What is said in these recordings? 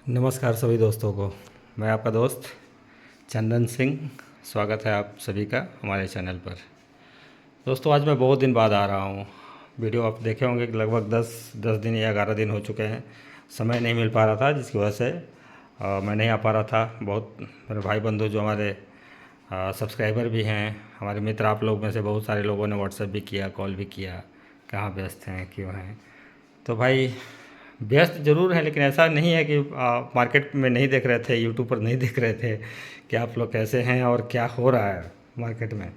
नमस्कार सभी दोस्तों को। मैं आपका दोस्त चंदन सिंह। स्वागत है आप सभी का हमारे चैनल पर। दोस्तों आज मैं बहुत दिन बाद आ रहा हूँ। वीडियो आप देखे होंगे कि लगभग 10 दिन या 11 दिन हो चुके हैं। समय नहीं मिल पा रहा था जिसकी वजह से मैं नहीं आ पा रहा था। बहुत मेरे भाई बंधु जो हमारे सब्सक्राइबर भी हैं, हमारे मित्र, आप लोग में से बहुत सारे लोगों ने व्हाट्सएप भी किया, कॉल भी किया, कहाँ व्यस्त हैं, क्यों हैं। तो भाई व्यस्त ज़रूर है, लेकिन ऐसा नहीं है कि मार्केट में नहीं देख रहे थे, यूट्यूब पर नहीं देख रहे थे कि आप लोग कैसे हैं और क्या हो रहा है मार्केट में।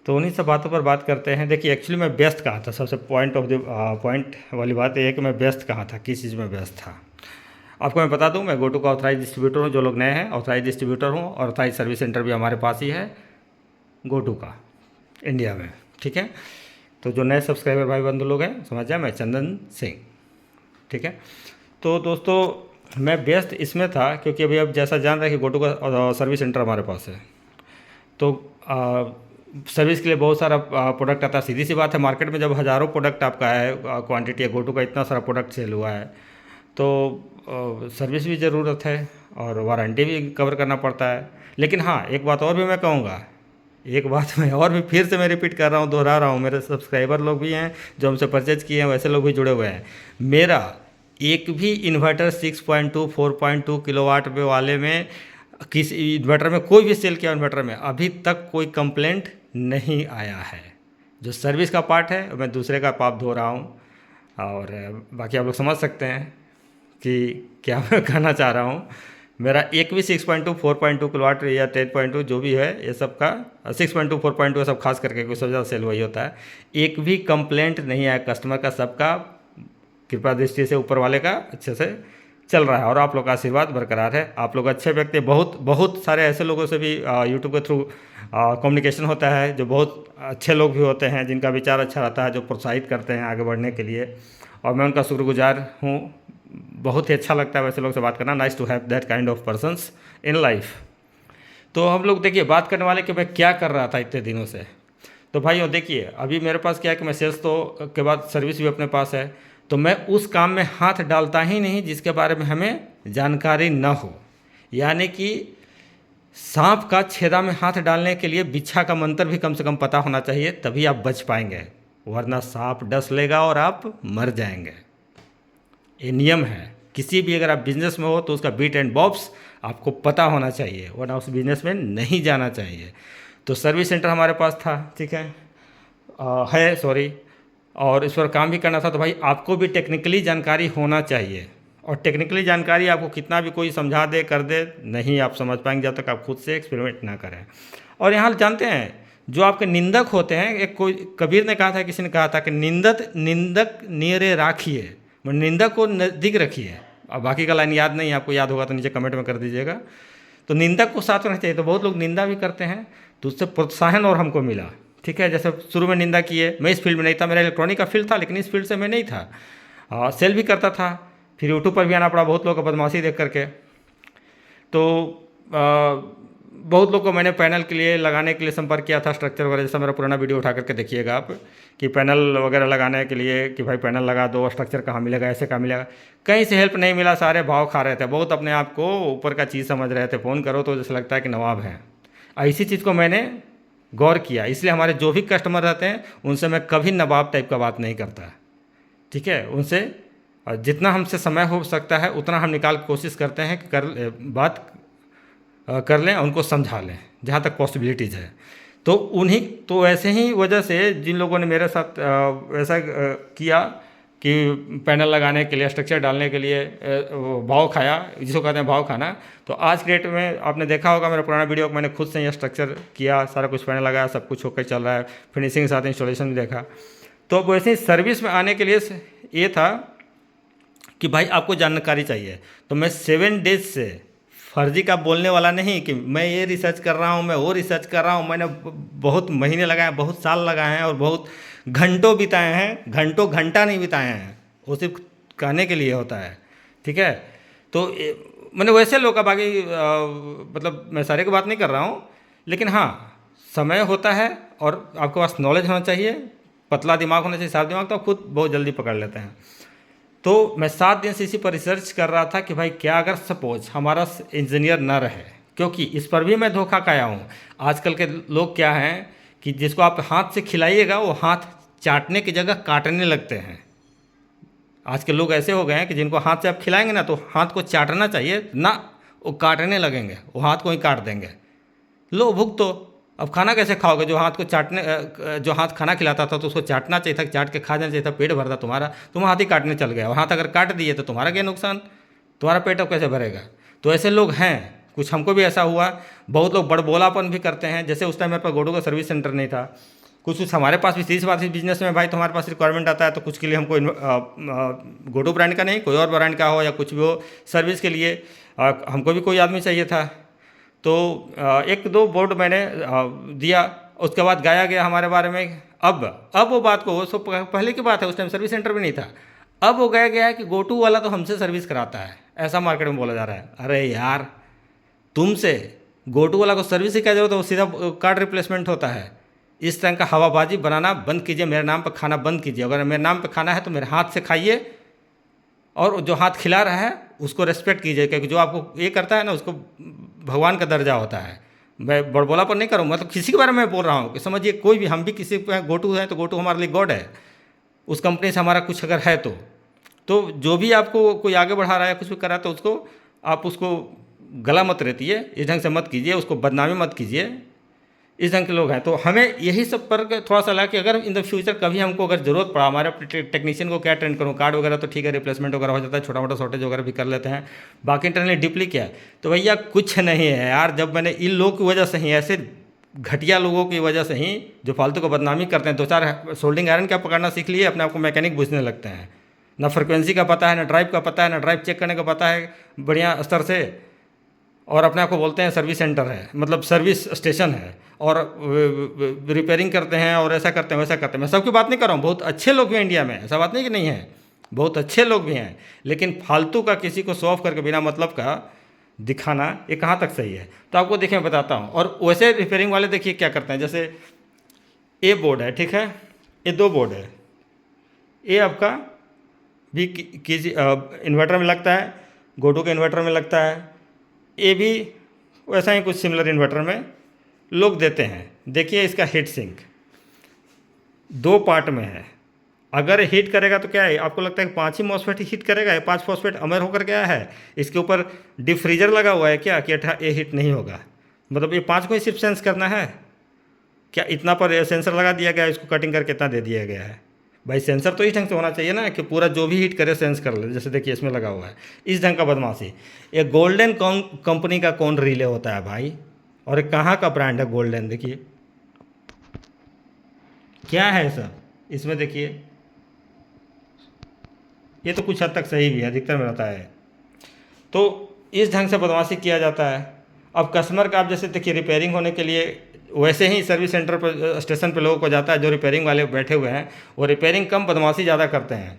तो उन्हीं सब बातों पर बात करते हैं। देखिए एक्चुअली मैं व्यस्त कहाँ था, सबसे पॉइंट वाली बात यह है कि मैं व्यस्त कहाँ था, किस चीज़ में व्यस्त था। आपको मैं बता दूं, मैं गोटू का ऑथराइज डिस्ट्रीब्यूटर हूं। जो लोग नए हैं, ऑथराइज डिस्ट्रीब्यूटर हूं और ऑथराइज सर्विस सेंटर भी हमारे पास ही है गोटू का, इंडिया में। ठीक है, तो जो नए सब्सक्राइबर भाई बंधु लोग हैं, समझ जाए, मैं चंदन सिंह। ठीक है, तो दोस्तों मैं व्यस्त इसमें था क्योंकि अभी अब जैसा जान रहे हैं कि गोटू का सर्विस सेंटर हमारे पास है। तो सर्विस के लिए बहुत सारा प्रोडक्ट आता है। सीधी सी बात है, मार्केट में जब हज़ारों प्रोडक्ट आपका है, क्वांटिटी है, गोटू का इतना सारा प्रोडक्ट सेल हुआ है, तो सर्विस भी ज़रूरत है और वारंटी भी कवर करना पड़ता है। लेकिन हाँ, एक बात और भी मैं कहूँगा, एक बात मैं और भी फिर से मैं रिपीट कर रहा हूँ, दोहरा रहा हूँ। मेरे सब्सक्राइबर लोग भी हैं जो हमसे परचेज किए हैं, वैसे लोग भी जुड़े हुए हैं। मेरा एक भी इन्वर्टर 6.2 4.2 किलोवाट वाले में, किस इन्वर्टर में, कोई भी सेल किया इन्वर्टर में, अभी तक कोई कंप्लेंट नहीं आया है। जो सर्विस का पार्ट है मैं दूसरे का पाप धो रहा हूँ। और बाकी आप लोग समझ सकते हैं कि क्या मैं कहना चाह रहा हूँ। मेरा एक भी 6.2 4.2 किलोवाट या 10.2 जो भी है, ये सब का 6.2 4.2 सब खास करके कुछ ज़्यादा सेल वही होता है। एक भी कंप्लेंट नहीं आया कस्टमर का, सबका कृपा दृष्टि से ऊपर वाले का अच्छे से चल रहा है और आप लोग का आशीर्वाद बरकरार है। आप लोग अच्छे व्यक्ति, बहुत बहुत सारे ऐसे लोगों से भी यूट्यूब के थ्रू कम्युनिकेशन होता है, जो बहुत अच्छे लोग भी होते हैं, जिनका विचार अच्छा रहता है, जो प्रोत्साहित करते हैं आगे बढ़ने के लिए, और मैं उनका शुक्रगुजार हूँ। बहुत ही अच्छा लगता है वैसे लोग से बात करना। Nice to have that kind of persons in life. तो हम लोग देखिए बात करने वाले कि मैं क्या कर रहा था इतने दिनों से। तो भाइयों देखिए, अभी मेरे पास क्या है कि मैं सेल्स तो के बाद सर्विस भी अपने पास है, तो मैं उस काम में हाथ डालता ही नहीं जिसके बारे में हमें जानकारी न हो। यानी कि सांप का छेदा में हाथ डालने के लिए बिच्छा का मंत्र भी कम से कम पता होना चाहिए, तभी आप बच पाएंगे, वरना सांप डस लेगा और आप मर जाएंगे। ये नियम है। किसी भी अगर आप बिजनेस में हो तो उसका बीट एंड बॉब्स आपको पता होना चाहिए, वरना उस बिजनेस में नहीं जाना चाहिए। तो सर्विस सेंटर हमारे पास था, ठीक है सॉरी, और इस पर काम भी करना था। तो भाई आपको भी टेक्निकली जानकारी होना चाहिए, और टेक्निकली जानकारी आपको कितना भी कोई समझा दे कर दे, नहीं आप समझ पाएंगे जब तक आप खुद से एक्सपेरिमेंट ना करें। और यहाँ जानते हैं, जो आपके निंदक होते हैं, एक कोई कबीर ने कहा था, किसी ने कहा था कि निंदक नियरे राखिए, निंदक को नज़दीक रखिए। अब बाकी का लाइन याद नहीं, आपको याद होगा तो नीचे कमेंट में कर दीजिएगा। तो निंदक को साथ रखना चाहिए। तो बहुत लोग निंदा भी करते हैं, तो उससे प्रोत्साहन और हमको मिला। ठीक है, जैसे शुरू में निंदा किए, मैं इस फील्ड में नहीं था, मेरा इलेक्ट्रॉनिक का फील्ड था, लेकिन इस फील्ड से मैं नहीं था। सेल भी करता था, फिर यूट्यूब पर भी आना पड़ा बहुत लोग का बदमाशी देख करके। तो बहुत लोग को मैंने पैनल के लिए लगाने के लिए संपर्क किया था, स्ट्रक्चर वगैरह, जैसा मेरा पुराना वीडियो उठा करके देखिएगा आप, कि पैनल वगैरह लगाने के लिए कि भाई पैनल लगा दो, स्ट्रक्चर कहाँ मिलेगा, ऐसे कहाँ मिलेगा। कहीं से हेल्प नहीं मिला, सारे भाव खा रहे थे, बहुत अपने आप को ऊपर का चीज़ समझ रहे थे। फ़ोन करो तो जैसे लगता है कि नवाब हैं। ऐसी चीज़ को मैंने गौर किया, इसलिए हमारे जो भी कस्टमर रहते हैं उनसे मैं कभी नवाब टाइप का बात नहीं करता। ठीक है, उनसे जितना हमसे समय हो सकता है उतना हम निकाल कोशिश करते हैं कि बात कर लें, उनको समझा लें जहाँ तक पॉसिबिलिटीज़ है। तो ऐसे ही वजह से जिन लोगों ने मेरे साथ ऐसा किया कि पैनल लगाने के लिए, स्ट्रक्चर डालने के लिए भाव खाया, जिसको कहते हैं भाव खाना। तो आज के डेट में आपने देखा होगा मेरा पुराना वीडियो, मैंने खुद से ये स्ट्रक्चर किया, सारा कुछ पैनल लगाया, सब कुछ होकर चल रहा है, फिनिशिंग के साथ इंस्टॉलेशन भी देखा। तो अब वैसे ही सर्विस में आने के लिए ये था कि भाई आपको जानकारी चाहिए। तो मैं 7 डेज से फर्जी का बोलने वाला नहीं कि मैं ये रिसर्च कर रहा हूँ, मैं वो रिसर्च कर रहा हूँ। मैंने बहुत महीने लगाए, बहुत साल लगाए हैं और बहुत घंटों बिताए हैं। घंटा नहीं बिताए हैं, वो सिर्फ कहने के लिए होता है। ठीक है, तो मैंने वैसे लोग का बाकी मतलब मैं सारे की बात नहीं कर रहा हूँ, लेकिन हाँ समय होता है और आपके पास नॉलेज होना चाहिए, पतला दिमाग होना चाहिए, साफ दिमाग तो आप खुद बहुत जल्दी पकड़ लेते हैं। तो मैं 7 दिन से इसी पर रिसर्च कर रहा था कि भाई क्या अगर सपोज हमारा इंजीनियर न रहे, क्योंकि इस पर भी मैं धोखा खाया हूँ। आजकल के लोग क्या हैं कि जिसको आप हाथ से खिलाइएगा वो हाथ चाटने की जगह काटने लगते हैं। आज के लोग ऐसे हो गए हैं कि जिनको हाथ से आप खिलाएंगे ना तो हाथ को चाटना चाहिए ना, वो काटने लगेंगे, वो हाथ को ही काट देंगे। लो भुगतो। अब खाना कैसे खाओगे? जो हाथ को चाटने जो हाथ खाना खिलाता था तो उसको चाटना चाहिए था, चाट के खा जाना चाहिए था, पेट भरता तुम्हारा, तुम हाथ ही काटने चल गए और हाथ अगर काट दिए तो तुम्हारा क्या नुकसान, तुम्हारा पेट अब कैसे भरेगा? तो ऐसे लोग हैं, कुछ हमको भी ऐसा हुआ। बहुत लोग बड़बोलापन भी करते हैं। जैसे उस टाइम मेरे पास गोडो का सर्विस सेंटर नहीं था, कुछ हमारे पास भी 30 बात इस बिजनेस में भाई, तुम्हारे पास रिक्वायरमेंट आता है तो कुछ के लिए हमको गोडो ब्रांड का नहीं, कोई और ब्रांड का हो या कुछ भी हो, सर्विस के लिए हमको भी कोई आदमी चाहिए था। तो 1-2 बोर्ड मैंने दिया, उसके बाद गाया गया हमारे बारे में। अब वो बात को, वो सब पहले की बात है, उस टाइम सर्विस सेंटर भी नहीं था। अब वो गाया गया है कि गोटू वाला तो हमसे सर्विस कराता है, ऐसा मार्केट में बोला जा रहा है। अरे यार, तुमसे गोटू वाला को सर्विस ही क्या जरूरत है? वो सीधा कार्ड रिप्लेसमेंट होता है। इस तरह का हवाबाजी बनाना बंद कीजिए, मेरे नाम पर खाना बंद कीजिए। अगर मेरे नाम पर खाना है तो मेरे हाथ से खाइए, और जो हाथ खिला रहा है उसको रेस्पेक्ट कीजिए, क्योंकि जो आपको ये करता है ना उसको भगवान का दर्जा होता है। मैं बड़बोला पर नहीं करूँ, मतलब किसी के बारे में बोल रहा हूँ कि समझिए, कोई भी, हम भी किसी पे गोटू है तो गोटू हमारे लिए गॉड है। उस कंपनी से हमारा कुछ अगर है तो जो भी आपको कोई आगे बढ़ा रहा है, कुछ भी कर रहा है, तो उसको आप उसको गला मत रहती है, इस ढंग से मत कीजिए, उसको बदनामी मत कीजिए। इस ढंग के लोग हैं। तो हमें यही सब पर थोड़ा सा लगा कि अगर इन द फ्यूचर कभी हमको अगर ज़रूरत पड़ा, हमारे टेक्नीशियन को क्या ट्रेन करूँ, कार्ड वगैरह तो ठीक है, रिप्लेसमेंट वगैरह हो जाता है, छोटा मोटा शॉर्टेज वगैरह भी कर लेते हैं, बाकी इंटरनली डीपली क्या है, तो भैया कुछ नहीं है यार। जब मैंने इन लोगों की वजह से ही, ऐसे घटिया लोगों की वजह से ही जो फालतू को बदनामी करते हैं, 2-4 सोल्डिंग आयरन क्या पकड़ना सीख लिए, अपने आप को मैकेनिक पूछने लगते हैं। ना फ्रिक्वेंसी का पता है, ना ड्राइव का पता है, ना ड्राइव चेक करने का पता है बढ़िया स्तर से, और अपने आप को बोलते हैं सर्विस सेंटर है, मतलब सर्विस स्टेशन है, और रिपेयरिंग करते हैं और ऐसा करते हैं वैसा करते हैं। मैं सबकी बात नहीं कर रहा हूँ, बहुत अच्छे लोग भी हैं इंडिया में, ऐसा बात नहीं कि नहीं है, बहुत अच्छे लोग भी हैं, लेकिन फालतू का किसी को शो ऑफ करके बिना मतलब का दिखाना, ये कहाँ तक सही है? तो आपको देखिए मैं बताता हूँ। और वैसे रिपेयरिंग वाले देखिए क्या करते हैं, जैसे ए बोर्ड है, ठीक है, ये 2 बोर्ड है, ये आपका भी किसी इन्वर्टर में लगता है, गोटो के इन्वर्टर में लगता है, ये भी वैसा ही कुछ सिमिलर इन्वर्टर में लोग देते हैं। देखिए इसका हीट सिंक 2 पार्ट में है। अगर हीट करेगा तो क्या है, आपको लगता है कि 5 ही मॉसफेट हीट करेगा? 5 फॉस्फेट अमर होकर क्या है, इसके ऊपर डीप फ्रीजर लगा हुआ है क्या कि ये हीट नहीं होगा? मतलब ये 5 को ही सिर्फ सेंस करना है क्या? इतना पर सेंसर लगा दिया गया है, इसको कटिंग करके इतना दे दिया गया है। भाई सेंसर तो इस ढंग से होना चाहिए ना कि पूरा जो भी हीट करे सेंस कर ले। जैसे देखिए इसमें लगा हुआ है, इस ढंग का बदमाशी। ये गोल्डन कंपनी का कौन रिले होता है भाई? और ये कहाँ का ब्रांड है गोल्डन? देखिए क्या है सब इसमें, देखिए ये तो कुछ हद तक सही भी है, अधिकतर में रहता है। तो इस ढंग से बदमाशी किया जाता है। अब कस्टमर का, आप जैसे देखिए रिपेयरिंग होने के लिए वैसे ही सर्विस सेंटर पर, स्टेशन पर लोगों को जाता है, जो रिपेयरिंग वाले बैठे हुए हैं वो रिपेयरिंग कम बदमाशी ज़्यादा करते हैं।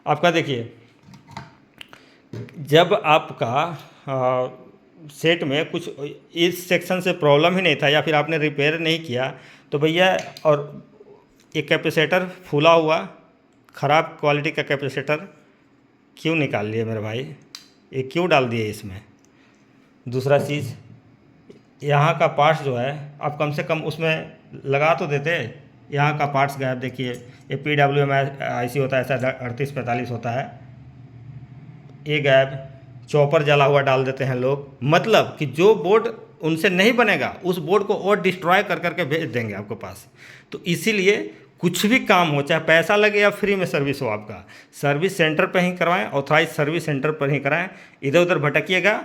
आपका देखिए, जब आपका सेट में कुछ इस सेक्शन से प्रॉब्लम ही नहीं था या फिर आपने रिपेयर नहीं किया तो भैया, और एक कैपेसिटर फूला हुआ ख़राब क्वालिटी का कैपेसिटर क्यों निकाल लिए मेरे भाई? ये क्यों डाल दिए इसमें? दूसरा चीज़, यहाँ का पार्ट्स जो है आप कम से कम उसमें लगा तो देते। यहाँ का पार्ट्स गायब। देखिए ये PWM IC होता है, ऐसा 3845 होता है, ये गायब। चॉपर जला हुआ डाल देते हैं लोग, मतलब कि जो बोर्ड उनसे नहीं बनेगा उस बोर्ड को और डिस्ट्रॉय कर करके भेज देंगे आपके पास। तो इसीलिए कुछ भी काम हो, चाहे पैसा लगे या फ्री में सर्विस हो, आपका सर्विस सेंटर पर ही करवाएं, ऑथराइज सर्विस सेंटर पर ही कराएं। इधर उधर भटकिएगा,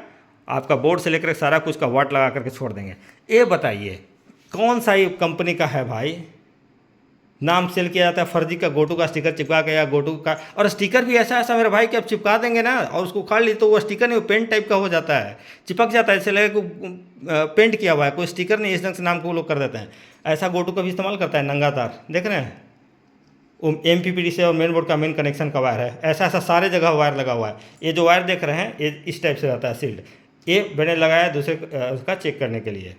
आपका बोर्ड से लेकर सारा कुछ का वाट लगा करके छोड़ देंगे। ये बताइए कौन सा ये कंपनी का है भाई? नाम सेल किया जाता है फर्जी का, गोटू का स्टिकर चिपका के, या गोटू का, और स्टिकर भी ऐसा ऐसा मेरे भाई कि आप चिपका देंगे ना और उसको उखाड़ ली तो वो स्टिकर नहीं, वो पेंट टाइप का हो जाता है, चिपक जाता है, ऐसे लगे को पेंट किया हुआ है, कोई स्टिकर नहीं। इस ढंग से नाम को वो लोग कर देते हैं। ऐसा गोटू का भी इस्तेमाल करता है, नंगा तार देख रहे हैं, वो MPPT से और मेन बोर्ड का मेन कनेक्शन का वायर है, ऐसा ऐसा सारे जगह वायर लगा हुआ है। ये जो वायर देख रहे हैं ये इस टाइप से रहता है सील्ड, ये मैंने लगाया दूसरे उसका चेक करने के लिए,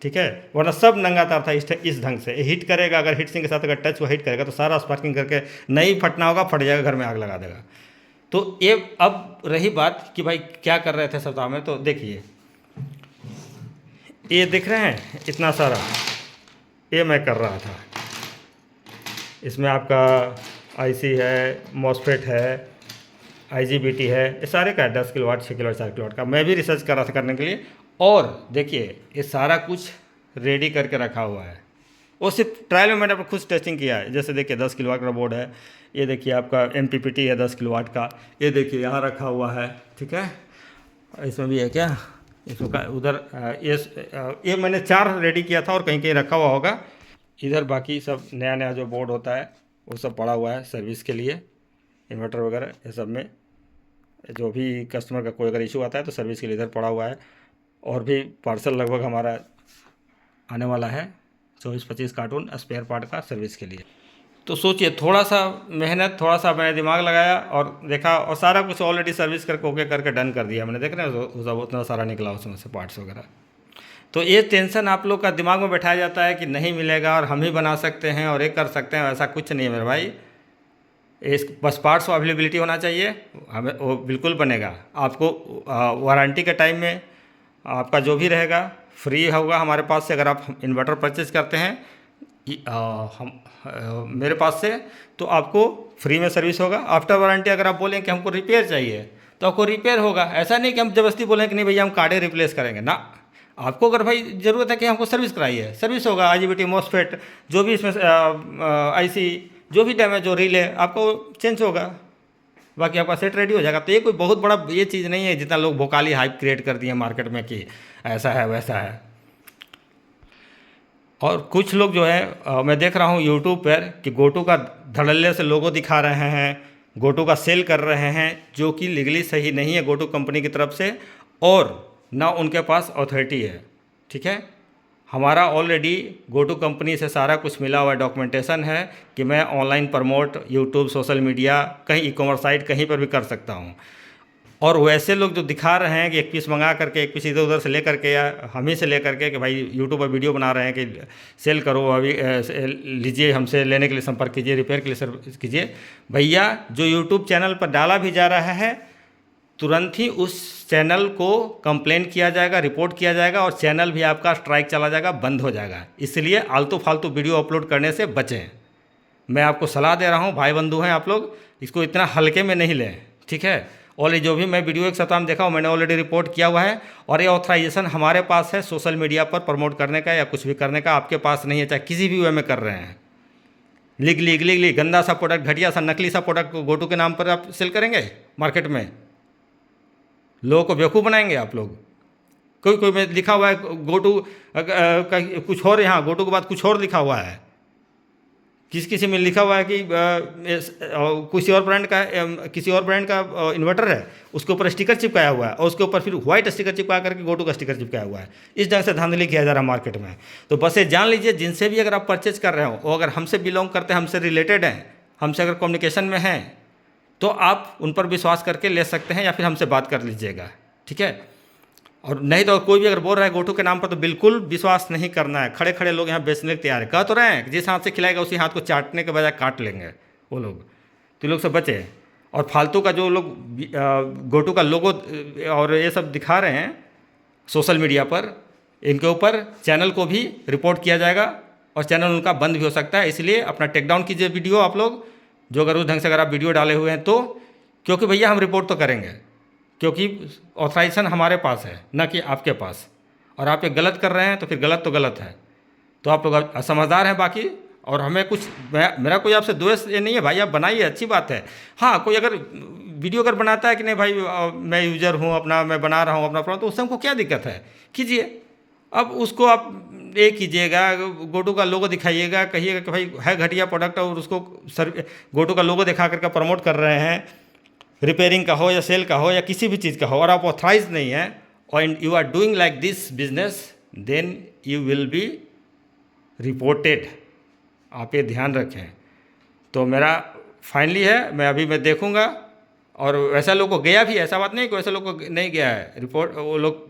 ठीक है, वरना सब नंगा तार था इस ढंग से। हिट करेगा, अगर हीट सिंक के साथ अगर टच हुआ हिट करेगा तो सारा स्पार्किंग करके नहीं फटना होगा, फट जाएगा, घर में आग लगा देगा। तो ये अब रही बात कि भाई क्या कर रहे थे सप्ताह में, तो देखिए ये दिख रहे हैं इतना सारा, ये मैं कर रहा था। इसमें आपका आईसी है, मॉसफेट है, आईजीबीटी है, ये सारे का है, 10 किलोवाट, 6 किलोवाट, 4 किलोवाट का। मैं भी रिसर्च कर रहा था करने के लिए। और देखिए ये सारा कुछ रेडी करके रखा हुआ है। वो सिर्फ ट्रायल में मैंने अपना खुद टेस्टिंग किया है। जैसे देखिए 10 किलोवाट का बोर्ड है, ये देखिए आपका एमपीपीटी है 10 किलोवाट का, ये देखिए यहाँ रखा हुआ है, ठीक है। इसमें भी है क्या, इसमें का उधर ये मैंने 4 रेडी किया था और कहीं कहीं रखा हुआ होगा। इधर बाकी सब नया नया जो बोर्ड होता है वो सब पड़ा हुआ है सर्विस के लिए, इन्वर्टर वगैरह ये सब में जो भी कस्टमर का कोई अगर इशू आता है तो सर्विस के लिए इधर पड़ा हुआ है। और भी पार्सल लगभग हमारा आने वाला है 24-25 कार्टून स्पेयर पार्ट का सर्विस के लिए। तो सोचिए थोड़ा सा मेहनत, थोड़ा सा मैंने दिमाग लगाया और देखा, और सारा कुछ ऑलरेडी सर्विस करके ओके करके डन कर दिया मैंने। देख रहे हैं सब उतना सारा निकला उसमें से पार्ट्स वगैरह। तो ये टेंशन आप लोग का दिमाग में बैठाया जाता है कि नहीं मिलेगा और हम ही बना सकते हैं और ये कर सकते हैं, ऐसा कुछ नहीं है मेरे भाई। इस बस पार्ट्स अवेलेबिलिटी होना चाहिए, हमें वो बिल्कुल बनेगा। आपको वारंटी के टाइम में आपका जो भी रहेगा फ्री होगा हमारे पास से। अगर आप इन्वर्टर परचेज करते हैं मेरे पास से तो आपको फ्री में सर्विस होगा। आफ्टर वारंटी अगर आप बोलें कि हमको रिपेयर चाहिए तो आपको रिपेयर होगा। ऐसा नहीं कि हम ज़बरदस्ती बोलें कि नहीं भैया हम कार्डे रिप्लेस करेंगे ना। आपको अगर भाई ज़रूरत है कि हमको सर्विस कराइए, सर्विस होगा। आईजीबीटी, मॉसफेट, जो भी इसमें आईसी, जो भी डैमेज हो रिले आपको चेंज होगा, बाकी आपका सेट रेडी हो जाएगा। तो ये कोई बहुत बड़ा ये चीज़ नहीं है जितना लोग भोकाली हाइप क्रिएट कर दिए मार्केट में कि ऐसा है वैसा है। और कुछ लोग जो है मैं देख रहा हूँ यूट्यूब पर कि गोटू का धड़ल्ले से लोगो दिखा रहे हैं, गोटू का सेल कर रहे हैं, जो कि लीगली सही नहीं है गोटू कंपनी की तरफ से, और ना उनके पास अथॉरिटी है, ठीक है। हमारा ऑलरेडी गोटू कंपनी से सारा कुछ मिला हुआ डॉक्यूमेंटेशन है कि मैं online promote YouTube, social media, कहीं ई कॉमर्स साइट कहीं पर भी कर सकता हूँ। और वैसे लोग जो दिखा रहे हैं कि एक पीस मंगा करके एक पीस इधर उधर से ले करके या हम ही से ले करके कि भाई यूट्यूब पर वीडियो बना रहे हैं कि सेल करो, अभी लीजिए, हमसे लेने के लिए संपर्क कीजिए, रिपेयर के लिए सर्विस कीजिए। भैया जो यूट्यूब चैनल पर डाला भी जा रहा है तुरंत ही उस चैनल को कंप्लेन किया जाएगा, रिपोर्ट किया जाएगा और चैनल भी आपका स्ट्राइक चला जाएगा, बंद हो जाएगा। इसलिए आलतू फालतू वीडियो अपलोड करने से बचें। मैं आपको सलाह दे रहा हूँ, भाई बंधु हैं आप लोग, इसको इतना हल्के में नहीं लें, ठीक है। और जो भी मैं वीडियो एक सप्ताह में देखा हूँ मैंने ऑलरेडी रिपोर्ट किया हुआ है, और ये ऑथराइजेशन हमारे पास है सोशल मीडिया पर प्रमोट करने का या कुछ भी करने का, आपके पास नहीं है, चाहे किसी भी वे में कर रहे हैं। लीगली गंदा सा प्रोडक्ट, घटिया सा, नकली सा प्रोडक्ट गोटू के नाम पर आप सेल करेंगे मार्केट में, लोगों को बेवकूफ़ बनाएंगे आप लोग। कोई में लिखा हुआ है गोटू का कुछ और, यहाँ गोटू के बाद कुछ और लिखा हुआ है, किसी में लिखा हुआ है कि किसी और ब्रांड का इन्वर्टर है, उसके ऊपर स्टिकर चिपकाया हुआ है और उसके ऊपर फिर व्हाइट स्टिकर चिपका करके गोटू का स्टिकर चिपकाया हुआ है। इस ढंग से धांधली किया जा रहा है मार्केट में। तो बस ये जान लीजिए, जिनसे भी अगर आप परचेज कर रहे हो वो अगर हमसे बिलोंग करते हैं, हमसे रिलेटेड हैं, हमसे अगर कम्युनिकेशन में हैं, तो आप उन पर विश्वास करके ले सकते हैं या फिर हमसे बात कर लीजिएगा, ठीक है। और नहीं तो कोई भी अगर बोल रहा है गोटू के नाम पर तो बिल्कुल विश्वास नहीं करना है। खड़े खड़े लोग यहाँ बेचने के तैयार है, कह तो रहे हैं कि जिस हाथ से खिलाएगा उसी हाथ को चाटने के बजाय काट लेंगे वो लोग। तो लोग से बचे। और फालतू का जो लोग गोटू का लोगो और ये सब दिखा रहे हैं सोशल मीडिया पर, इनके ऊपर चैनल को भी रिपोर्ट किया जाएगा और चैनल उनका बंद भी हो सकता है। इसलिए अपना टेक डाउन कीजिए वीडियो आप लोग, जो अगर उस ढंग से अगर आप वीडियो डाले हुए हैं तो, क्योंकि भैया हम रिपोर्ट तो करेंगे, क्योंकि ऑथराइजेशन हमारे पास है ना कि आपके पास। और आप ये गलत कर रहे हैं तो फिर गलत तो गलत है। तो आप लोग समझदार हैं बाकी, और हमें कुछ मेरा कोई आपसे द्वेष ये नहीं है भाई, आप बनाइए, अच्छी बात है। हाँ, कोई अगर वीडियो अगर बनाता है कि नहीं भाई मैं यूजर हूँ अपना, मैं बना रहा हूँ अपना प्रोडक्ट, तो उससे हमको क्या दिक्कत है, कीजिए। अब उसको आप ये कीजिएगा, गोटू का लोगो दिखाइएगा, कहिएगा कि भाई है घटिया प्रोडक्ट और उसको गोटू का लोगो दिखा करके प्रमोट कर रहे हैं, रिपेयरिंग का हो या सेल का हो या किसी भी चीज़ का हो, और आप ऑथराइज नहीं है और you are doing like this business, then you will be reported. आप ये ध्यान रखें। तो मेरा फाइनली है, मैं देखूंगा। और वैसा लोग को गया भी, ऐसा बात नहीं कि वैसे लोग को नहीं गया है रिपोर्ट, वो लोग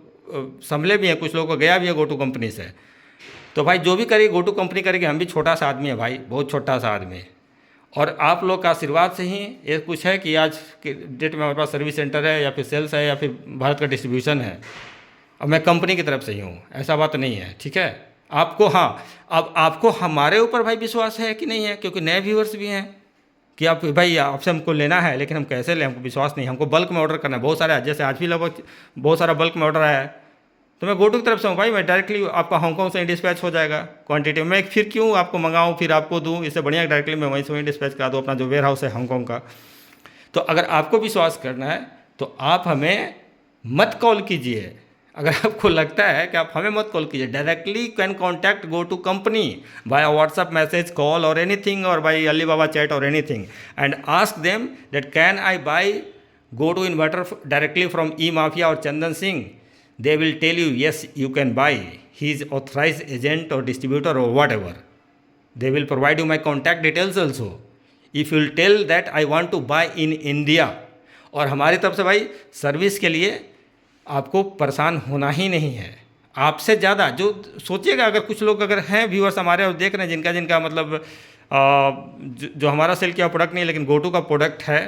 संभले भी हैं, कुछ लोगों को गया भी है गोटू कंपनी से। तो भाई जो भी करेगी गोटू कंपनी करेगी, हम भी छोटा सा आदमी है भाई, बहुत छोटा सा आदमी है। और आप लोग का आशीर्वाद से ही ये कुछ है कि आज के डेट में हमारे पास सर्विस सेंटर है या फिर सेल्स है या फिर भारत का डिस्ट्रीब्यूशन है। और मैं कंपनी की तरफ से ही हूँ, ऐसा बात नहीं है, ठीक है। आपको, हाँ, अब आपको हमारे ऊपर भाई विश्वास है कि नहीं है, क्योंकि नए व्यूअर्स भी हैं कि आप भाई आपसे हमको लेना है, लेकिन हम कैसे लें, हमको विश्वास नहीं, हमको बल्क में ऑर्डर करना है। बहुत सारे, जैसे आज भी लगभग बहुत सारा बल्क में ऑर्डर आया है, तो मैं गोटू की तरफ से हूँ भाई, मैं डायरेक्टली आपका हांगकॉन्ग से ही डिस्पैच हो जाएगा क्वांटिटी में। मैं फिर क्यों आपको मंगाऊँ, फिर आपको दूँ, इससे बढ़िया डायरेक्टली मैं वहीं से वहीं डिस्पैच करा दूँ, अपना जो वेयर हाउस है हांगकॉन्ग का। तो अगर आपको विश्वास करना है तो आप हमें मत कॉल कीजिए। अगर आपको लगता है कि आप हमें मत कॉल कीजिए, directly can contact go to company by WhatsApp message, call और एनीथिंग, और बाय अलीबाबा चैट और anything, and ask them that can I buy go to inverter directly from E mafia और Chandan Singh. They will tell you yes, you can buy. He is authorized agent or distributor or whatever. They will provide you my contact details also. If you will tell that I want to buy in India, और हमारी तरफ से भाई service के लिए आपको परेशान होना ही नहीं है। आपसे ज़्यादा जो सोचिएगा, अगर कुछ लोग अगर हैं व्यूअर्स हमारे और देख रहे हैं जिनका जिनका मतलब जो हमारा सेल किया प्रोडक्ट नहीं लेकिन गोटू का प्रोडक्ट है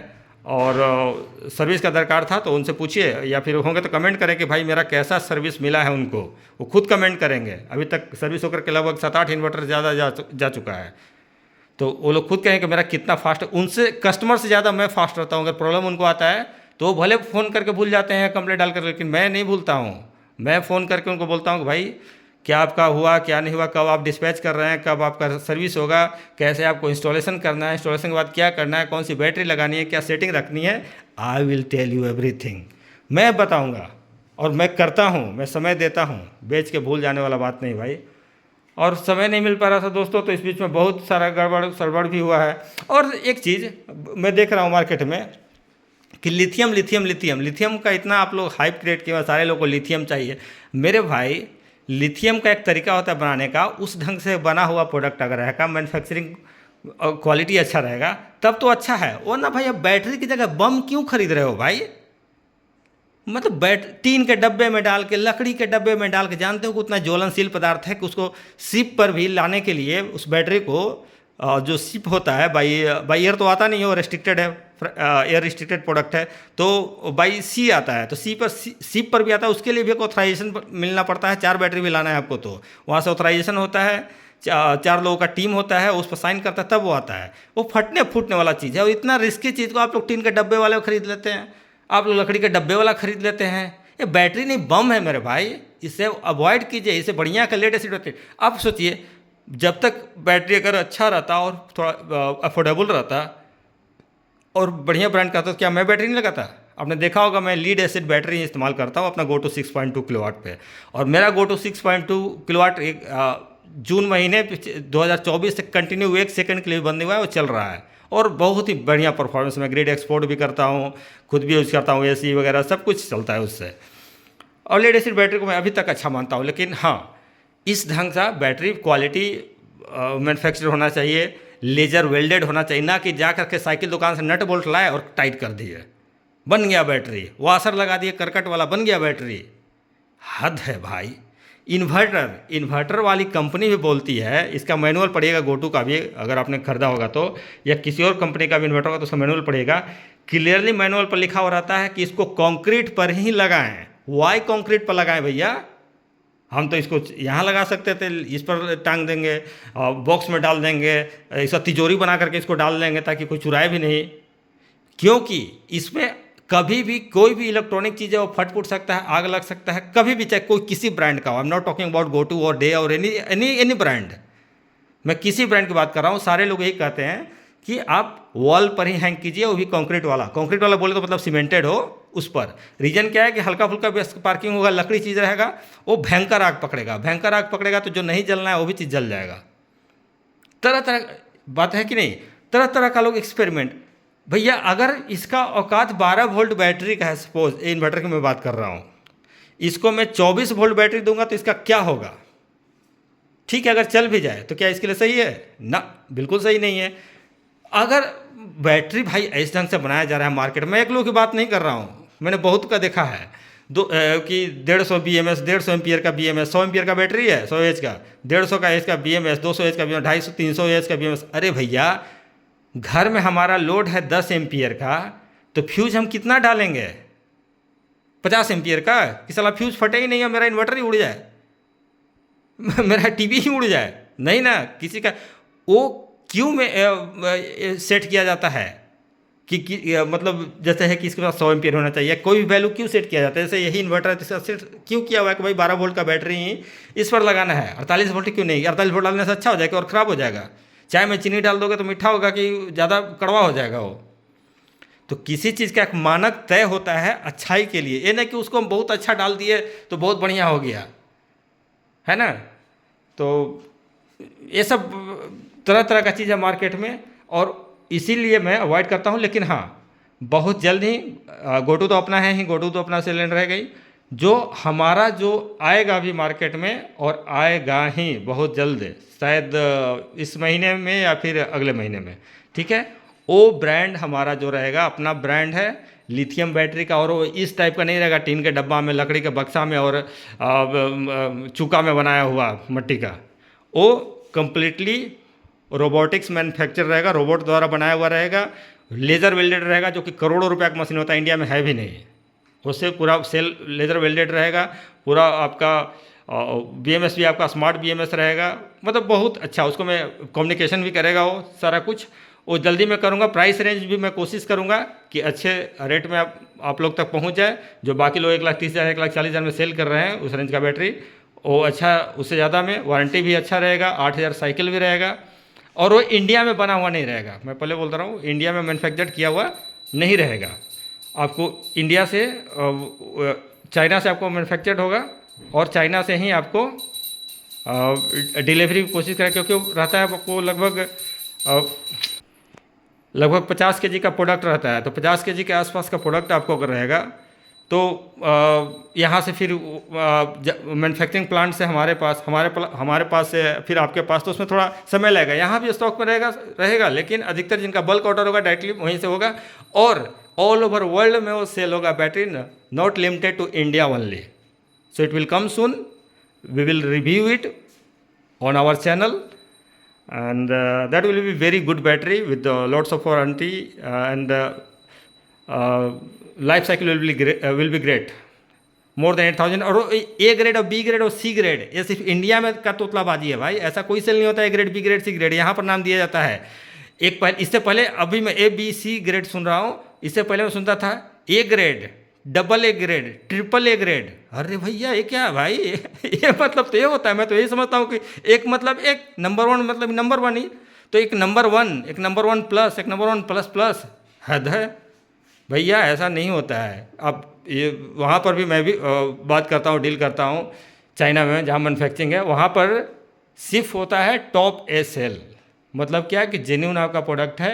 और सर्विस का दरकार था, तो उनसे पूछिए, या फिर होंगे तो कमेंट करें कि भाई मेरा कैसा सर्विस मिला है उनको, वो खुद कमेंट करेंगे। अभी तक सर्विस होकर के लगभग 7-8 इन्वर्टर ज़्यादा जा चुका है, तो वो लोग खुद कहें कि मेरा कितना फास्ट है। उनसे, कस्टमर से ज़्यादा मैं फास्ट रहता हूँ। अगर प्रॉब्लम उनको आता है तो वो भले फ़ोन करके भूल जाते हैं कंप्लेंट डालकर, लेकिन मैं नहीं भूलता हूँ। मैं फ़ोन करके उनको बोलता हूँ कि भाई क्या आपका हुआ, क्या नहीं हुआ, कब आप डिस्पैच कर रहे हैं, कब आपका सर्विस होगा, कैसे आपको इंस्टॉलेशन करना है, इंस्टॉलेशन के बाद क्या करना है, कौन सी बैटरी लगानी है, क्या सेटिंग रखनी है। I will tell you everything, मैं बताऊंगा और मैं करता हूं, मैं समय देता हूं, बेच के भूल जाने वाला बात नहीं भाई। और समय नहीं मिल पा रहा था दोस्तों, तो इस बीच में बहुत सारा गड़बड़ सड़बड़ भी हुआ है। और एक चीज़ मैं देख रहा हूँ मार्केट में कि लिथियम लिथियम लिथियम लिथियम का इतना आप लोग हाइप क्रिएट किया, सारे लोगों को लिथियम चाहिए। मेरे भाई, लिथियम का एक तरीका होता है बनाने का, उस ढंग से बना हुआ प्रोडक्ट अगर रहेगा, मैन्युफैक्चरिंग क्वालिटी अच्छा रहेगा तब तो अच्छा है। वो ना भाई, अब बैटरी की जगह बम क्यों खरीद रहे हो भाई? मतलब टीन के डब्बे में डाल के, लकड़ी के डब्बे में डाल के, जानते हो कि उतना ज्वलनशील पदार्थ है कि उसको शिप पर भी लाने के लिए उस बैटरी को जो शिप होता है बाई एयर तो आता नहीं है, वो रेस्ट्रिक्टेड है, एयर रिस्ट्रिक्टेड प्रोडक्ट है, तो बाई सी आता है, तो शिप पर भी आता है। उसके लिए भी एक ऑथराइजेशन मिलना पड़ता है। 4 बैटरी भी लाना है आपको, तो वहाँ से ऑथराइजेशन होता है, 4 लोगों का टीम होता है, उस पर साइन करता है, तब वो आता है। वो फटने फूटने वाला चीज़ है, और इतना रिस्की चीज़ को आप लोग टीन के डब्बे वाले खरीद लेते हैं, आप लोग लकड़ी के डब्बे वाला खरीद लेते हैं। ये बैटरी नहीं, बम है मेरे भाई, इसे अवॉइड कीजिए। इसे बढ़िया का लेड एसिड होते हैं। आप सोचिए, जब तक बैटरी अगर अच्छा रहता और थोड़ा अफोर्डेबल रहता और बढ़िया ब्रांड का, तो क्या मैं बैटरी नहीं लगाता? आपने देखा होगा मैं लीड एसिड बैटरी इस्तेमाल करता हूँ अपना गोटू 6.2 किलोवाट पे, और मेरा गोटू 6.2 किलोवाट एक जून महीने 2024 से कंटिन्यू 1 सेकंड के लिए बंद हुआ है, वो चल रहा है, और बहुत ही बढ़िया परफॉर्मेंस। मैं ग्रिड एक्सपोर्ट भी करता हूँ, खुद भी यूज़ करता हूँ, एसी वगैरह सब कुछ चलता है उससे। और लीड एसिड बैटरी को मैं अभी तक अच्छा मानता हूँ, लेकिन हाँ, इस ढंग से बैटरी क्वालिटी मैन्युफैक्चर होना चाहिए, लेजर वेल्डेड होना चाहिए, ना कि जा करके साइकिल दुकान से नट बोल्ट लाए और टाइट कर दिए, बन गया बैटरी, वाशर लगा दिए करकट वाला, बन गया बैटरी। हद है भाई। इन्वर्टर वाली कंपनी भी बोलती है, इसका मैनुअल पढ़िएगा गोटू का भी, अगर आपने खरीदा होगा तो, या किसी और कंपनी का भी इन्वर्टर होगा तो उसका मैनुअल पढ़िएगा। क्लियरली मैनुअल पर लिखा हो रहता है कि इसको कंक्रीट पर ही लगाएं। वाई कंक्रीट पर लगाएं भैया? हम तो इसको यहाँ लगा सकते थे, इस पर टांग देंगे, बॉक्स में डाल देंगे, ऐसा तिजोरी बना करके इसको डाल देंगे ताकि कोई चुराए भी नहीं, क्योंकि इसमें कभी भी कोई भी इलेक्ट्रॉनिक चीज़ है वो फट फूट सकता है, आग लग सकता है, कभी भी, चाहे कोई किसी ब्रांड का हो। I am not talking about gotu और डे और एनी ब्रांड, मैं किसी ब्रांड की बात कर रहा हूँ। सारे लोग यही कहते हैं कि आप वॉल पर ही हैंग कीजिए, वो भी कंक्रीट वाला बोले तो मतलब सीमेंटेड हो उस पर। रीजन क्या है कि हल्का फुल्का पार्किंग होगा, लकड़ी चीज़ रहेगा, वो भयंकर आग पकड़ेगा, तो जो नहीं जलना है वो भी चीज़ जल जाएगा। तरह तरह बात है कि नहीं, तरह तरह का लोग एक्सपेरिमेंट। भैया अगर इसका औकात 12 वोल्ट बैटरी का है, सपोज इन्वर्टर की मैं बात कर रहा हूँ, इसको मैं 24 वोल्ट बैटरी दूंगा तो इसका क्या होगा? ठीक है, अगर चल भी जाए तो क्या इसके लिए सही है? ना, बिल्कुल सही नहीं है। अगर बैटरी भाई इस ढंग से बनाया जा रहा है मार्केट में, एक लोग की बात नहीं कर रहा हूँ, मैंने बहुत का देखा है, कि 150 BMS, 150 एम्पियर का BMS, 100 एम्पियर का बैटरी है, 100 एच का, 150 का एच का BMS, 200 एच का BMS, 250 300 एच का BMS। अरे भैया, घर में हमारा लोड है 10 एम्पियर का, तो फ्यूज हम कितना डालेंगे? 50 एम्पियर का? कि साला फ्यूज फटे ही नहीं और मेरा इन्वर्टर ही उड़ जाए, मेरा टीवी ही उड़ जाए? नहीं ना, किसी का वो क्यों में सेट किया जाता है कि मतलब जैसे है कि इसके पास 100 एम्पियर होना चाहिए, कोई भी वैल्यू क्यों सेट किया जाता है? जैसे यही इन्वर्टर है तो इसका सेट क्यों किया हुआ है कि भाई 12 वोल्ट का बैटरी ही इस पर लगाना है, 48 वोल्ट क्यों नहीं? 48 वोल्ट डालने से अच्छा हो जाएगा और ख़राब हो जाएगा। चाय में चीनी डाल दोगे तो मीठा होगा कि ज़्यादा कड़वा हो जाएगा वो। तो किसी चीज़ का एक मानक तय होता है अच्छाई के लिए, ये नहीं कि उसको हम बहुत अच्छा डाल दिए तो बहुत बढ़िया हो गया, है ना। तो ये सब तरह तरह का चीज़ है मार्केट में, और इसीलिए मैं अवॉइड करता हूँ। लेकिन हाँ, बहुत जल्द ही गोटू तो अपना है ही, गोटू तो अपना सिलेंडर है गई, जो हमारा जो आएगा अभी मार्केट में, और आएगा ही बहुत जल्द, शायद इस महीने में या फिर अगले महीने में, ठीक है। वो ब्रांड हमारा जो रहेगा अपना ब्रांड है लिथियम बैटरी का, और वो इस टाइप का नहीं रहेगा टीन के डब्बा में, लकड़ी के बक्सा में और चूका में बनाया हुआ मट्टी का। वो कंप्लीटली रोबोटिक्स मैन्युफैक्चर रहेगा, रोबोट द्वारा बनाया हुआ रहेगा, लेज़र वेल्डेड रहेगा, जो कि करोड़ों रुपए का मशीन होता है, इंडिया में है भी नहीं। उससे पूरा सेल लेज़र वेल्डेड रहेगा, पूरा आपका बीएमएस भी आपका स्मार्ट बीएमएस रहेगा, मतलब बहुत अच्छा। उसको मैं कम्युनिकेशन भी करेगा वो सारा कुछ, वो जल्दी मैं करूँगा। प्राइस रेंज भी मैं कोशिश करूँगा कि अच्छे रेट में आप लोग तक पहुँच जाए। जो बाकी लोग 1,30,000 1,40,000 में सेल कर रहे हैं उस रेंज का बैटरी, वो अच्छा, उससे ज़्यादा में वारंटी भी अच्छा रहेगा, 8,000 साइकिल भी रहेगा, और वो इंडिया में बना हुआ नहीं रहेगा। मैं पहले बोलता रहा हूँ, इंडिया में मैन्युफैक्चर्ड किया हुआ नहीं रहेगा। आपको इंडिया से चाइना से आपको मैन्युफैक्चर्ड होगा, और चाइना से ही आपको डिलीवरी की कोशिश करें, क्योंकि वो रहता है आपको लगभग 50 केजी का प्रोडक्ट रहता है। तो 50 केजी के आसपास का प्रोडक्ट आपको अगर रहेगा तो यहाँ से फिर मैन्युफैक्चरिंग प्लांट से हमारे पास से फिर आपके पास, तो उसमें थोड़ा समय लगेगा। यहाँ भी स्टॉक में रहेगा, लेकिन अधिकतर जिनका बल्क ऑर्डर होगा डायरेक्टली वहीं से होगा, और ऑल ओवर वर्ल्ड में वो सेल होगा battery, not limited to India only. So it will come soon. We will review it on our channel, and that will be very good battery with lots of warranty, and life cycle will be great. More than 8,000। और A grade और B grade और C grade, ये सिर्फ India में का तोतलाबाजी है भाई। ऐसा कोई सेल नहीं होता है A grade B grade C grade, यहाँ पर नाम दिया जाता है। इससे पहले अभी मैं ए बी सी ग्रेड सुन रहा हूँ, इससे पहले मैं सुनता था A grade, double A grade, triple A grade. अरे भैया ये क्या है भाई? ये मतलब तो ये होता है, मैं तो यही समझता हूँ कि एक मतलब एक नंबर वन मतलब नंबर वन ही, तो एक नंबर वन प्लस, एक नंबर वन प्लस प्लस, हद है भैया, ऐसा नहीं होता है। अब ये वहाँ पर भी मैं भी बात करता हूँ, डील करता हूँ चाइना में जहाँ मैन्युफैक्चरिंग है, वहाँ पर सिर्फ होता है टॉप ए सेल। मतलब क्या कि जेन्यून आपका प्रोडक्ट है,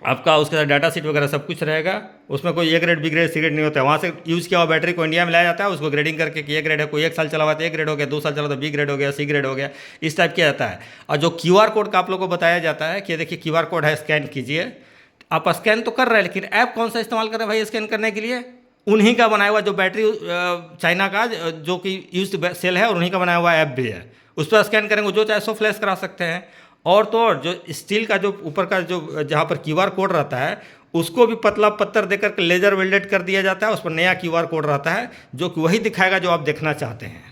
आपका उसके साथ डाटा शीट वगैरह सब कुछ रहेगा, उसमें कोई A grade B grade C grade नहीं होता है। वहाँ से यूज़ किया हुआ बैटरी को इंडिया में लाया जाता है, उसको ग्रेडिंग करके कि ए ग्रेड है, कोई 1 साल चला हुआ तो ए ग्रेड हो गया, 2 साल चला तो बी ग्रेड हो गया, सी ग्रेड हो गया, इस टाइप किया जाता है। और जो क्यूआर कोड का आप लोगों को बताया जाता है कि देखिए क्यूआर कोड है, स्कैन कीजिए। आप स्कैन तो कर रहे हैं, लेकिन ऐप कौन सा इस्तेमाल कर रहे हैं भाई स्कैन करने के लिए? उन्हीं का बनाया हुआ जो बैटरी चाइना का जो कि यूज सेल है, और उन्हीं का बनाया हुआ ऐप भी है। उस पर स्कैन करेंगे, जो चाहे सो फ्लैश करा सकते हैं। और तो और जो स्टील का जो ऊपर का जो जहाँ पर क्यूआर कोड रहता है, उसको भी पतला पत्थर देकर लेजर वेल्डेड कर दिया जाता है, उस पर नया क्यूआर कोड रहता है जो कि वही दिखाएगा जो आप देखना चाहते हैं।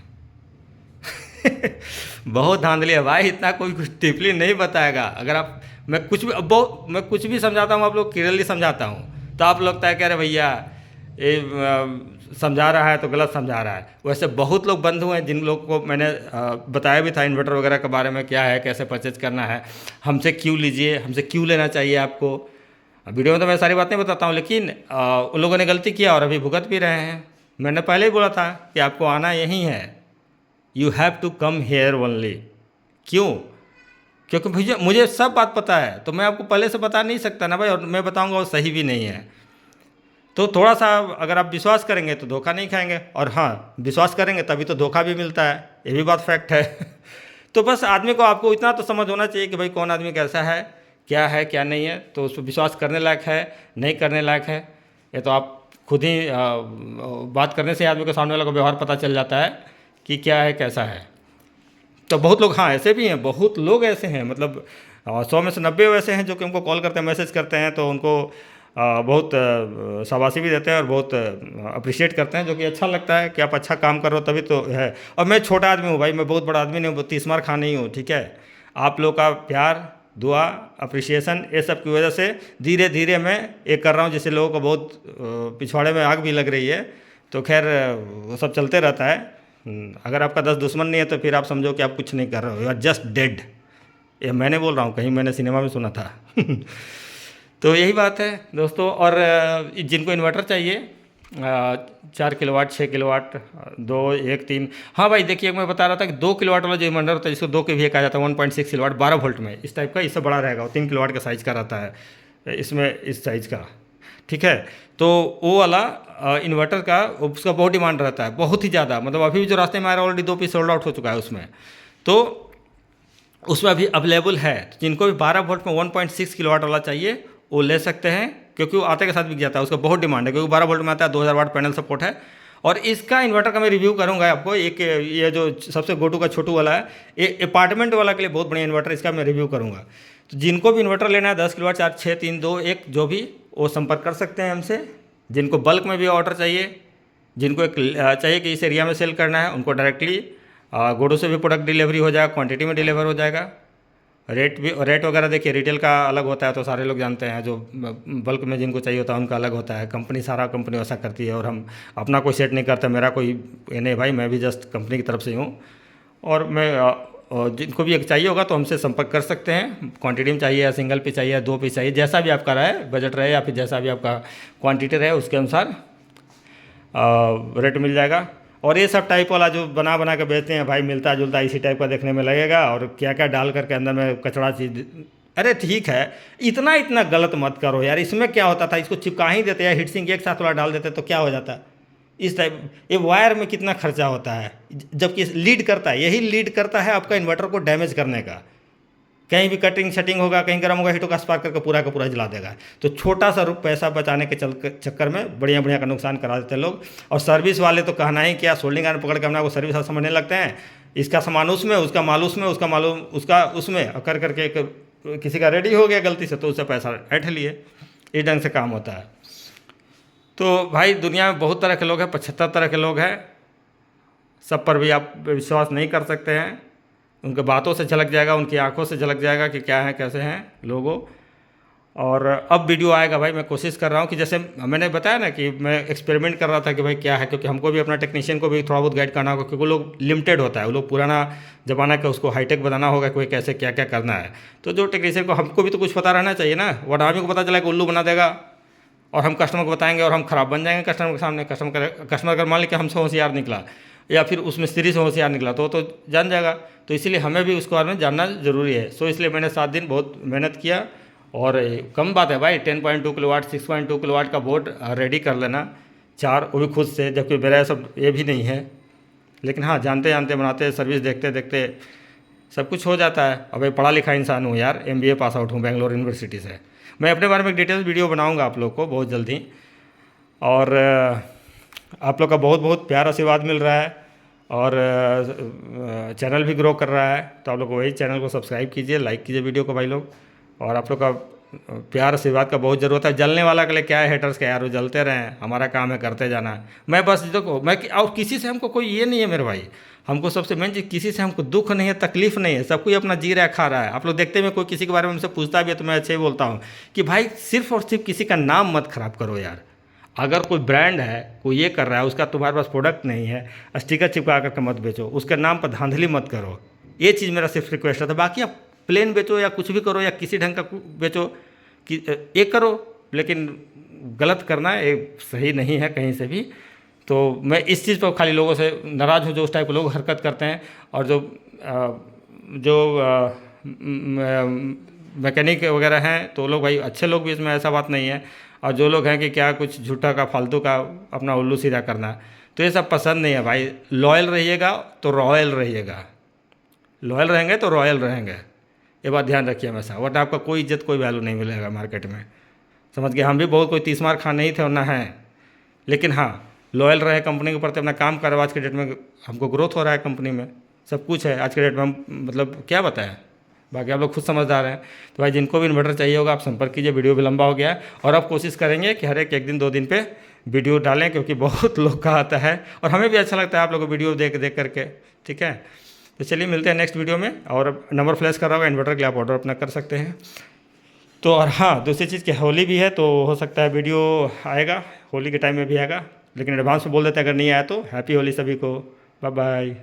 बहुत धांधली है भाई, इतना कोई कुछ टिपली नहीं बताएगा। अगर आप मैं कुछ भी समझाता हूँ, आप लोग क्लियरली समझाता हूँ, तो आप लगता है कह रहे भैया ये समझा रहा है तो गलत समझा रहा है। वैसे बहुत लोग बंधु हैं जिन लोग को मैंने बताया भी था इन्वर्टर वगैरह के बारे में, क्या है, कैसे परचेज करना है, हमसे क्यों लीजिए, हमसे क्यों लेना चाहिए आपको। वीडियो में तो मैं सारी बातें बताता हूँ, लेकिन उन लोगों ने गलती किया और अभी भुगत भी रहे हैं। मैंने पहले ही बोला था कि आपको आना यहीं है, you have to come here only. क्यों? क्योंकि भैया मुझे सब बात पता है, तो मैं आपको पहले से बता नहीं सकता ना भाई, और मैं बताऊँगा वो सही भी नहीं है। तो थोड़ा सा अगर आप विश्वास करेंगे तो धोखा नहीं खाएंगे, और हाँ विश्वास करेंगे तभी तो धोखा भी मिलता है, ये भी बात फैक्ट है। तो बस आदमी को आपको इतना तो समझ होना चाहिए कि भाई कौन आदमी कैसा है क्या नहीं है, तो उस पर विश्वास करने लायक है नहीं करने लायक है, ये तो आप खुद ही बात करने से आदमी को सामने वाला को व्यवहार पता चल जाता है कि क्या है कैसा है। तो बहुत लोग हाँ ऐसे भी हैं, बहुत लोग ऐसे हैं, मतलब और 100 में से 90 वैसे हैं जो कि हमको कॉल करते हैं, मैसेज करते हैं, तो उनको बहुत शाबाशी भी देते हैं और बहुत अप्रिशिएट करते हैं, जो कि अच्छा लगता है कि आप अच्छा काम कर रहे हो तभी तो है। और मैं छोटा आदमी हूँ भाई, मैं बहुत बड़ा आदमी नहीं हूँ, 30 मार खा नहीं हूँ, ठीक है। आप लोग का प्यार, दुआ, अप्रिसिएशन, ये सब की वजह से धीरे धीरे मैं ये कर रहा हूँ, जिससे लोगों को बहुत पिछवाड़े में आग भी लग रही है। तो खैर वो सब चलते रहता है। अगर आपका 10 दुश्मन नहीं है तो फिर आप समझो कि आप कुछ नहीं कर रहे हो, यू आर जस्ट डेड। ये मैंने बोल रहा हूँ, कहीं मैंने सिनेमा में सुना था। तो यही बात है दोस्तों। और जिनको इन्वर्टर चाहिए 4 किलोवाट, 6 किलोवाट, 2, 1, 3, हाँ भाई देखिए, मैं बता रहा था कि 2 किलोवाट वाला जो इन्वर्टर होता है, जिसको 2 के भी कहा जाता है, 1.6 किलोवाट 12 वोल्ट में, इस टाइप का, इससे बड़ा रहेगा, वो 3 किलोवाट का साइज़ का रहता है इसमें, इस साइज़ का, ठीक है। तो वो वाला इन्वर्टर का उसका बहुत डिमांड रहता है, बहुत ही ज़्यादा। मतलब अभी भी जो रास्ते में आ रहा है, ऑलरेडी 2 पीस सोल्ड आउट हो चुका है उसमें। तो उसमें अभी अवेलेबल है, तो जिनको भी 12 वोल्ट में 1.6 किलोवाट वाला चाहिए वो ले सकते हैं, क्योंकि वो आते के साथ बिक जाता है, उसका बहुत डिमांड है, क्योंकि 12 वोल्ट में आता है, 2000 वाट पैनल सपोर्ट है। और इसका इन्वर्टर का मैं रिव्यू करूंगा आपको। एक ये जो सबसे गोटू का छोटू वाला है, ये अपार्टमेंट वाला के लिए बहुत बढ़िया इन्वर्टर, इसका मैं रिव्यू करूंगा। तो जिनको भी इन्वर्टर लेना है 10 किलोवाट, 4, 6, 3, 2, 1 जो भी, वो संपर्क कर सकते हैं हमसे। जिनको बल्क में भी ऑर्डर चाहिए, जिनको एक चाहिए कि इस एरिया में सेल करना है, उनको डायरेक्टली गोडो से भी प्रोडक्ट डिलीवरी हो जाएगा, क्वांटिटी में डिलीवर हो जाएगा। रेट वगैरह देखिए, रिटेल का अलग होता है, तो सारे लोग जानते हैं। जो बल्क में जिनको चाहिए होता है उनका अलग होता है। सारा कंपनी वैसा करती है, और हम अपना कोई सेट नहीं करते। मेरा कोई ये नहीं भाई, मैं भी जस्ट कंपनी की तरफ से हूँ। और मैं जिनको भी एक चाहिए होगा तो हमसे संपर्क कर सकते हैं। क्वांटिटी में चाहिए या सिंगल पीस चाहिए या 2 पीस चाहिए, जैसा भी आपका रहे, बजट रहे, या फिर जैसा भी आपका क्वांटिटी रहे, उसके अनुसार रेट मिल जाएगा। और ये सब टाइप वाला जो बना बना के बेचते हैं भाई, मिलता जुलता इसी टाइप का देखने में लगेगा, और क्या क्या डाल करके अंदर में कचड़ा चीज़। अरे ठीक है, इतना गलत मत करो यार। इसमें क्या होता था, इसको चिपका ही देते हैं, हीट सिंक एक साथ वाला डाल देते तो क्या हो जाता। इस टाइप ये वायर में कितना खर्चा होता है, जबकि लीड करता है, यही लीड करता है आपका इन्वर्टर को डैमेज करने का। कहीं भी कटिंग शटिंग होगा, कहीं गर्म होगा, हीटों का स्पार्क करके पूरा का पूरा जला देगा। तो छोटा सा पैसा बचाने के चक्कर में बढ़िया बढ़िया का नुकसान करा देते हैं लोग। और सर्विस वाले तो कहना ही क्या, सोल्डिंग आयरन पकड़ के अपना को सर्विस समझने लगते हैं। इसका सामान उसमें, उसका माल उसमें, उसका मालूम उसका उसमें, और कर करके किसी का रेडी हो गया गलती से तो उससे पैसा ऐंठ लिए। इस ढंग से काम होता है। तो भाई दुनिया में बहुत तरह के लोग हैं, 75 तरह के लोग हैं। सब पर भी आप विश्वास नहीं कर सकते हैं। उनके बातों से झलक जाएगा, उनकी आंखों से झलक जाएगा कि क्या है, कैसे हैं लोगों। और अब वीडियो आएगा भाई, मैं कोशिश कर रहा हूँ कि जैसे मैंने बताया ना कि मैं एक्सपेरिमेंट कर रहा था कि भाई क्या है, क्योंकि हमको भी अपना टेक्नीशियन को भी थोड़ा बहुत गाइड करना होगा, क्योंकि वो लोग लिमिटेड होता है, वो लोग पुराना ज़माना का, उसको हाईटेक बनाना होगा, कोई कैसे क्या क्या करना है। तो जो टेक्नीशियन को, हमको भी तो कुछ पता रहना चाहिए ना। वरना हमें को पता चला कि उल्लू बना देगा और हम कस्टमर को बताएंगे और हम ख़राब बन जाएंगे कस्टमर के सामने। कस्टमर अगर मान लीजिए हमसे होशियार निकला या फिर उस मिस्त्री से होशियार निकला तो जान जाएगा। तो इसीलिए हमें भी उसके बारे में जानना ज़रूरी है। सो इसलिए मैंने 7 दिन बहुत मेहनत किया। और कम बात है भाई, 10.2 किलोवाट, 6.2 किलोवाट का बोर्ड रेडी कर लेना, 4, वो भी खुद से, जबकि मेरा सब ये भी नहीं है। लेकिन हाँ, जानते जानते बनाते, सर्विस देखते देखते सब कुछ हो जाता है। अब मैं पढ़ा लिखा इंसान हूँ यार, MBA पास आउट हूँ बेंगलोर यूनिवर्सिटी से। मैं अपने बारे में एक डिटेल्स वीडियो बनाऊँगा आप लोग को बहुत जल्दी। और आप लोग का बहुत बहुत प्यार आशीर्वाद मिल रहा है, और चैनल भी ग्रो कर रहा है। तो आप लोग वही चैनल को सब्सक्राइब कीजिए, लाइक कीजिए वीडियो को भाई लोग। और आप लोग का प्यार आशीर्वाद का बहुत ज़रूरत है। जलने वाला के लिए क्या है, हेटर्स का यार, वो जलते रहें, हमारा काम है करते जाना। मैं बस देखो, मैं और किसी से हमको कोई ये नहीं है मेरे भाई। हमको सबसे मेन चीज़, किसी से हमको दुख नहीं है, तकलीफ नहीं है। सब कोई अपना जी रहा है, खा रहा है। आप लोग देखते हैं, कोई किसी के बारे में हमसे पूछता भी है तो मैं अच्छे ही बोलता हूँ कि भाई सिर्फ और सिर्फ किसी का नाम मत खराब करो यार। अगर कोई ब्रांड है, कोई ये कर रहा है, उसका तुम्हारे पास प्रोडक्ट नहीं है, स्टिकर चिपका करके मत बेचो, उसके नाम पर धांधली मत करो। ये चीज़ मेरा सिर्फ रिक्वेस्ट था। बाकी आप प्लेन बेचो या कुछ भी करो, या किसी ढंग का बेचो, कि एक करो, लेकिन गलत करना ये सही नहीं है कहीं से भी। तो मैं इस चीज़ पर खाली लोगों से नाराज़ हूँ, जो उस टाइप के लोग हरकत करते हैं। और जो मैकेनिक वगैरह हैं, तो लोग भाई अच्छे लोग भी, इसमें ऐसा बात नहीं है। और जो लोग हैं कि क्या कुछ झूठा का फालतू का अपना उल्लू सीधा करना, तो ये सब पसंद नहीं है भाई। लॉयल रहिएगा तो रॉयल रहिएगा, लॉयल रहेंगे तो रॉयल रहेंगे, ये बात ध्यान रखिए हमेशा। वरना आपका कोई इज्जत, कोई वैल्यू नहीं मिलेगा मार्केट में। समझ गए। हम भी बहुत कोई 30 मार खा नहीं थे और ना हैं, लेकिन हाँ, लॉयल रहे कंपनी के प्रति, अपना काम करो। आज के डेट में हमको ग्रोथ हो रहा है कंपनी में, सब कुछ है आज के डेट में। हम मतलब क्या बताएं, बाकी आप लोग खुद समझदार हैं। तो भाई जिनको भी इन्वर्टर चाहिए होगा आप संपर्क कीजिए। वीडियो भी लंबा हो गया है और अब कोशिश करेंगे कि हर एक दिन 2 दिन पे वीडियो डालें, क्योंकि बहुत लोग का आता है और हमें भी अच्छा लगता है आप लोगों को वीडियो देख देख करके। ठीक है, तो चलिए मिलते हैं नेक्स्ट वीडियो में। और नंबर फ्लैश कर रहा होगा, इन्वर्टर के लिए आप ऑर्डर अपना कर सकते हैं। तो और हाँ, दूसरी चीज़ कि होली भी है, तो हो सकता है वीडियो आएगा, होली के टाइम में भी आएगा, लेकिन एडवांस में बोल देते हैं अगर नहीं आया तो। हैप्पी होली सभी को, बाय बाय।